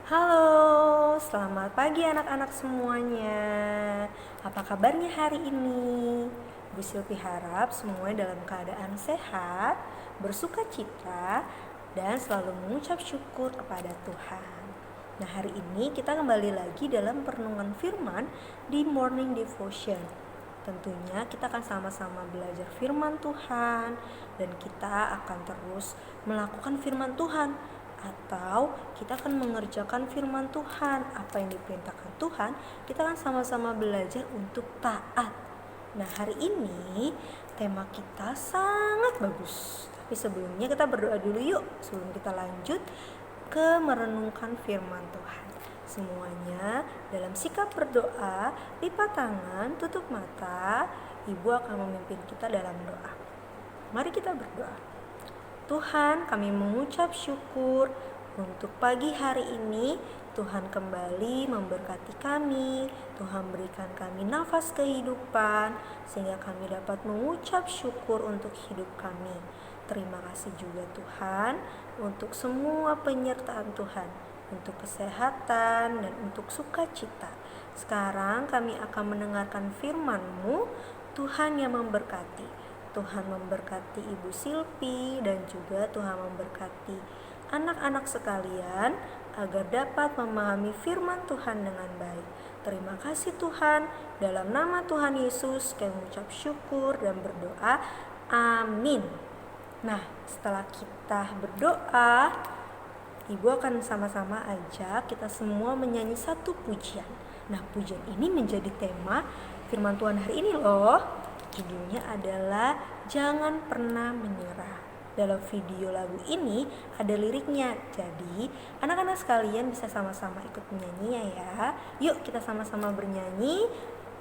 Halo, selamat pagi anak-anak semuanya. Apa kabarnya hari ini? Bu Silvi harap semuanya dalam keadaan sehat, bersuka cita, dan selalu mengucap syukur kepada Tuhan. Nah, hari ini kita kembali lagi dalam perenungan firman di Morning Devotion. Tentunya kita akan sama-sama belajar firman Tuhan dan kita akan terus melakukan firman Tuhan, atau kita akan mengerjakan firman Tuhan. Apa yang diperintahkan Tuhan, kita akan sama-sama belajar untuk taat. Nah, hari ini tema kita sangat bagus. Tapi sebelumnya kita berdoa dulu yuk, sebelum kita lanjut ke merenungkan firman Tuhan. Semuanya dalam sikap berdoa, lipat tangan, tutup mata. Ibu akan memimpin kita dalam doa. Mari kita berdoa. Tuhan, kami mengucap syukur untuk pagi hari ini. Tuhan kembali memberkati kami. Tuhan berikan kami nafas kehidupan sehingga kami dapat mengucap syukur untuk hidup kami. Terima kasih juga Tuhan untuk semua penyertaan Tuhan, untuk kesehatan dan untuk sukacita. Sekarang kami akan mendengarkan firman-Mu, Tuhan yang memberkati. Tuhan memberkati Ibu Silvi dan juga Tuhan memberkati anak-anak sekalian agar dapat memahami firman Tuhan dengan baik. Terima kasih Tuhan, dalam nama Tuhan Yesus kami mengucap syukur dan berdoa. Amin. Nah, setelah kita berdoa, Ibu akan sama-sama ajak kita semua menyanyi satu pujian. Nah, pujian ini menjadi tema firman Tuhan hari ini loh. Judulnya adalah Jangan Pernah Menyerah. Dalam video lagu ini ada liriknya. Jadi anak-anak sekalian bisa sama-sama ikut menyanyi ya. Yuk kita sama-sama bernyanyi,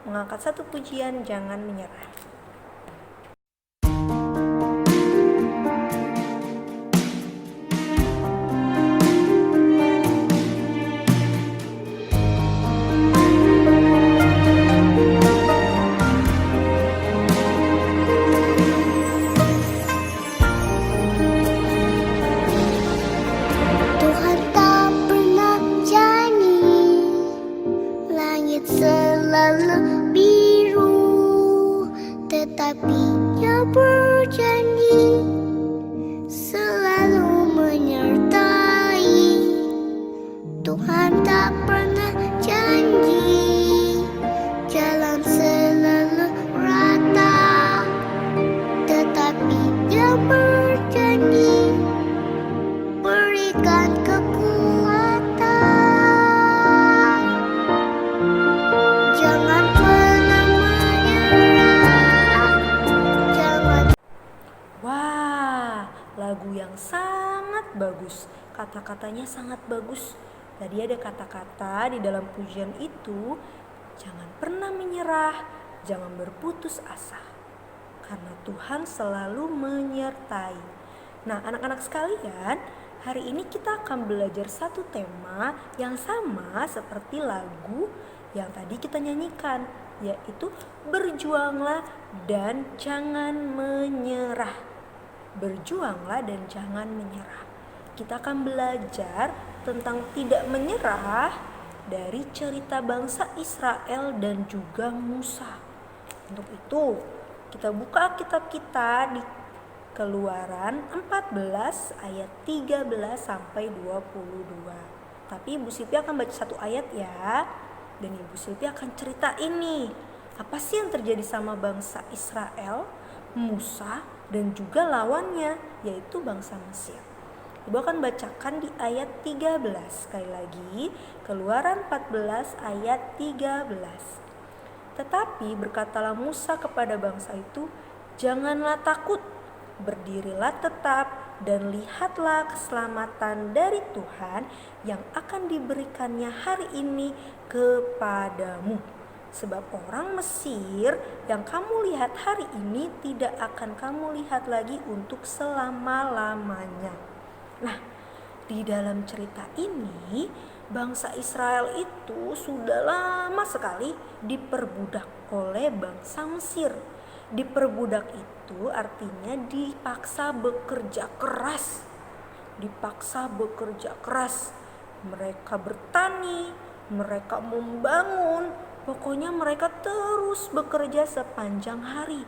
mengangkat satu pujian Jangan Menyerah. Selalu biru, tetapi Dia berjanji selalu menyertai. Tuhan tak pernah janji jalan selalu rata, tetapi Dia berjanji berikan kekuatan. Jangan pernah menyerah. Wah, lagu yang sangat bagus. Kata-katanya sangat bagus. Tadi ada kata-kata di dalam pujian itu, jangan pernah menyerah, jangan berputus asa, karena Tuhan selalu menyertai. Nah, anak-anak sekalian, hari ini kita akan belajar satu tema yang sama seperti lagu yang tadi kita nyanyikan, yaitu berjuanglah dan jangan menyerah. Berjuanglah dan jangan menyerah. Kita akan belajar tentang tidak menyerah dari cerita bangsa Israel dan juga Musa. Untuk itu, kita buka Alkitab kita di Keluaran 14 ayat 13 sampai 22. Tapi Ibu Silvi akan baca satu ayat ya. Dan Ibu Silvi akan cerita ini. Apa sih yang terjadi sama bangsa Israel, Musa, dan juga lawannya, yaitu bangsa Mesir. Ibu akan bacakan di ayat 13. Sekali lagi, Keluaran 14 ayat 13. Tetapi berkatalah Musa kepada bangsa itu, janganlah takut, berdirilah tetap dan lihatlah keselamatan dari Tuhan yang akan diberikannya hari ini kepadamu. Sebab orang Mesir yang kamu lihat hari ini tidak akan kamu lihat lagi untuk selama-lamanya. Nah, di dalam cerita ini bangsa Israel itu sudah lama sekali diperbudak oleh bangsa Mesir. Diperbudak itu artinya dipaksa bekerja keras. mereka bertani, mereka membangun, pokoknya mereka terus bekerja sepanjang hari.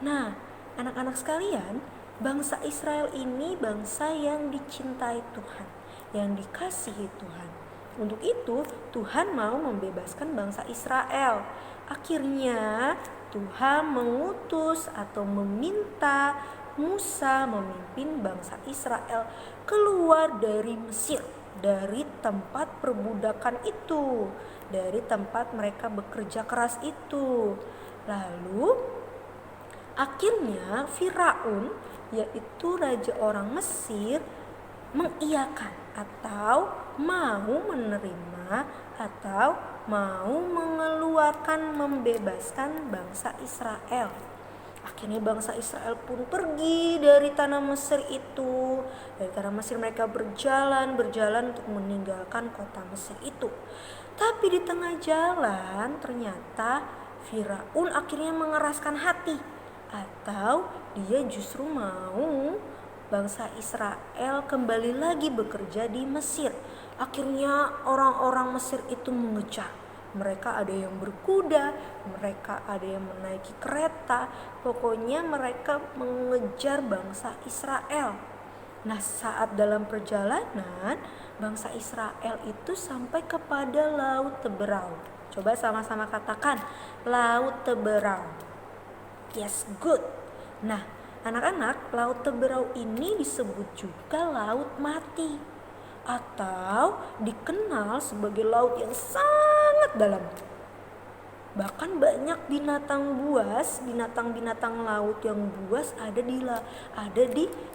Nah, anak-anak sekalian, bangsa Israel ini bangsa yang dicintai Tuhan, yang dikasihi Tuhan. Untuk itu, Tuhan mau membebaskan bangsa Israel. Akhirnya, Tuhan mengutus atau meminta Musa memimpin bangsa Israel keluar dari Mesir, dari tempat perbudakan itu, dari tempat mereka bekerja keras itu. Lalu akhirnya Firaun, yaitu raja orang Mesir, mengiyakan atau mau menerima atau mau mengeluarkan, membebaskan bangsa Israel. Akhirnya bangsa Israel pun pergi dari tanah Mesir itu. Dari tanah Mesir mereka berjalan untuk meninggalkan kota Mesir itu. Tapi di tengah jalan ternyata Firaun akhirnya mengeraskan hati, atau dia justru mau bangsa Israel kembali lagi bekerja di Mesir. Akhirnya orang-orang Mesir itu mengejar. Mereka ada yang berkuda, mereka ada yang menaiki kereta, pokoknya mereka mengejar bangsa Israel. Nah, saat dalam perjalanan, bangsa Israel itu sampai kepada Laut Teberau. Coba sama-sama katakan, Laut Teberau. Yes, good. Nah, anak-anak, Laut Teberau ini disebut juga Laut Mati, atau dikenal sebagai laut yang sangat dalam. Bahkan banyak binatang buas, binatang-binatang laut yang buas ada di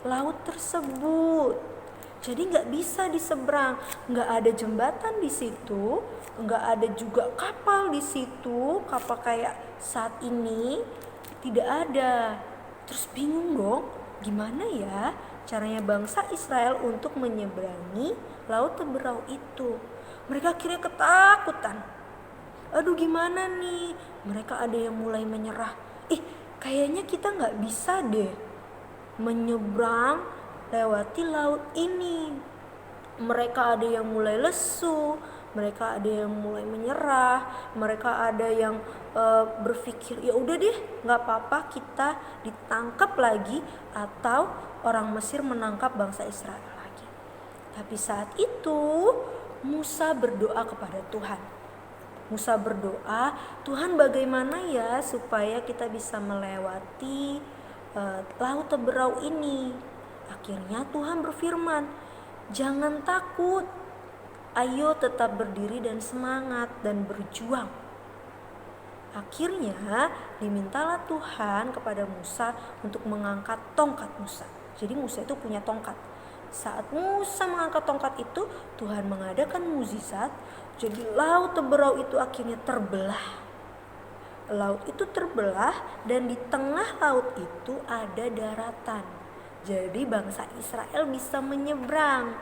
laut tersebut. Jadi nggak bisa diseberang, nggak ada jembatan di situ, nggak ada juga kapal di situ, kapal kayak saat ini tidak ada. Terus bingung dong, gimana ya caranya bangsa Israel untuk menyeberangi Laut Teberau itu? Mereka akhirnya ketakutan. Aduh, gimana nih? Mereka ada yang mulai menyerah. Kayaknya kita gak bisa deh menyeberang lewati laut ini. Mereka ada yang mulai lesu, mereka ada yang mulai menyerah, mereka ada yang berpikir ya udah deh, nggak apa-apa kita ditangkap lagi atau orang Mesir menangkap bangsa Israel lagi. Tapi saat itu Musa berdoa kepada Tuhan. Musa berdoa, Tuhan bagaimana ya supaya kita bisa melewati Laut Teberau ini. Akhirnya Tuhan berfirman, jangan takut, ayo tetap berdiri dan semangat dan berjuang. Akhirnya dimintalah Tuhan kepada Musa untuk mengangkat tongkat Musa. Jadi Musa itu punya tongkat. Saat Musa mengangkat tongkat itu, Tuhan mengadakan mukjizat. Jadi Laut Teberau itu akhirnya terbelah. Laut itu terbelah dan di tengah laut itu ada daratan. Jadi bangsa Israel bisa menyeberang.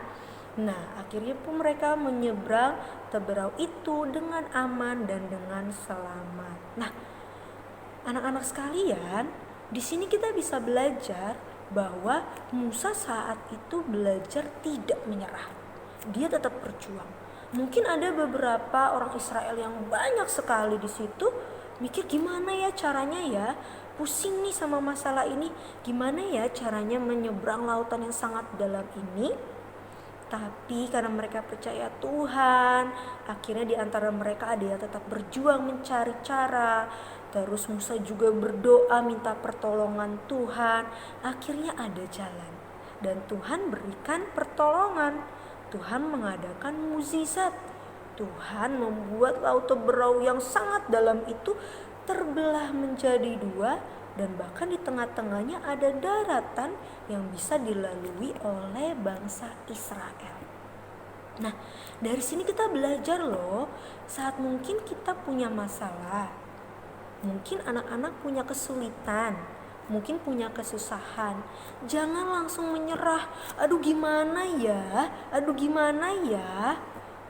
Nah, akhirnya pun mereka menyeberang Teberau itu dengan aman dan dengan selamat. Nah, anak-anak sekalian, di sini kita bisa belajar bahwa Musa saat itu belajar tidak menyerah. Dia tetap berjuang. Mungkin ada beberapa orang Israel yang banyak sekali di situ mikir gimana ya caranya ya, pusing nih sama masalah ini, gimana ya caranya menyeberang lautan yang sangat dalam ini. Tapi karena mereka percaya Tuhan, akhirnya di antara mereka ada yang tetap berjuang mencari cara. Terus Musa juga berdoa minta pertolongan Tuhan. Akhirnya ada jalan. Dan Tuhan berikan pertolongan. Tuhan mengadakan mukjizat. Tuhan membuat Laut Teberau yang sangat dalam itu terbelah menjadi dua. Dan bahkan di tengah-tengahnya ada daratan yang bisa dilalui oleh bangsa Israel. Nah, dari sini kita belajar loh, saat mungkin kita punya masalah, mungkin anak-anak punya kesulitan, mungkin punya kesusahan, jangan langsung menyerah. Aduh gimana ya,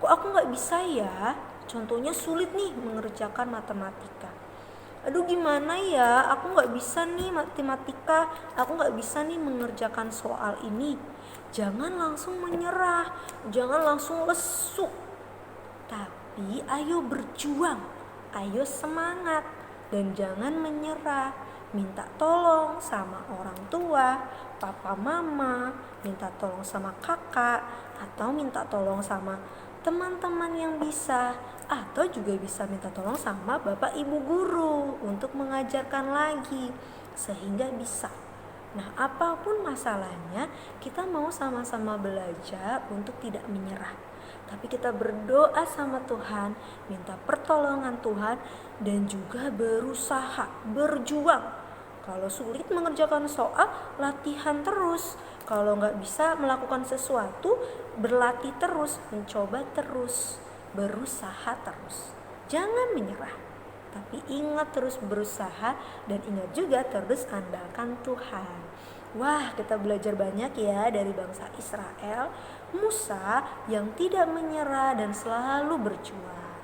kok aku gak bisa ya. Contohnya sulit nih mengerjakan matematika. aduh gimana ya, aku nggak bisa nih matematika, aku nggak bisa nih mengerjakan soal ini. Jangan langsung menyerah, jangan langsung lesu, tapi ayo berjuang, ayo semangat, dan jangan menyerah. Minta tolong sama orang tua, papa mama, minta tolong sama kakak, atau minta tolong sama teman-teman yang bisa, atau juga bisa minta tolong sama bapak ibu guru untuk mengajarkan lagi sehingga bisa. Nah, apapun masalahnya, kita mau sama-sama belajar untuk tidak menyerah. Tapi kita berdoa sama Tuhan, minta pertolongan Tuhan, dan juga berusaha, berjuang. Kalau sulit mengerjakan soal, latihan terus. Kalau nggak bisa melakukan sesuatu, berlatih terus, mencoba terus, berusaha terus. Jangan menyerah, tapi ingat terus berusaha, dan ingat juga terus andalkan Tuhan. Wah, kita belajar banyak ya dari bangsa Israel, Musa yang tidak menyerah dan selalu berjuang.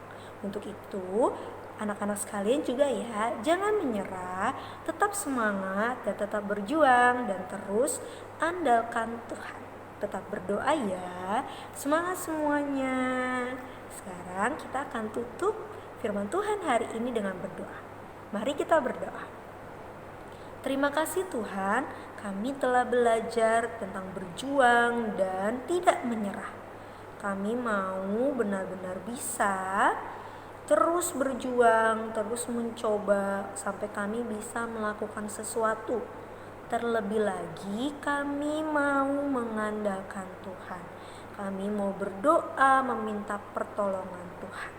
Untuk itu, anak-anak sekalian juga ya, jangan menyerah, tetap semangat dan tetap berjuang, dan terus andalkan Tuhan. Tetap berdoa ya. Semangat semuanya. Sekarang kita akan tutup firman Tuhan hari ini dengan berdoa. Mari kita berdoa. Terima kasih Tuhan, kami telah belajar tentang berjuang dan tidak menyerah. Kami mau benar-benar bisa terus berjuang, terus mencoba sampai kami bisa melakukan sesuatu. Terlebih lagi kami mau mengandalkan Tuhan. Kami mau berdoa meminta pertolongan Tuhan.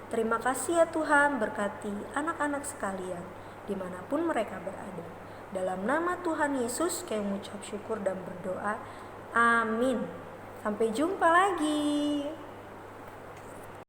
Terima kasih ya Tuhan, berkati anak-anak sekalian dimanapun mereka berada. Dalam nama Tuhan Yesus kami mengucap syukur dan berdoa. Amin. Sampai jumpa lagi.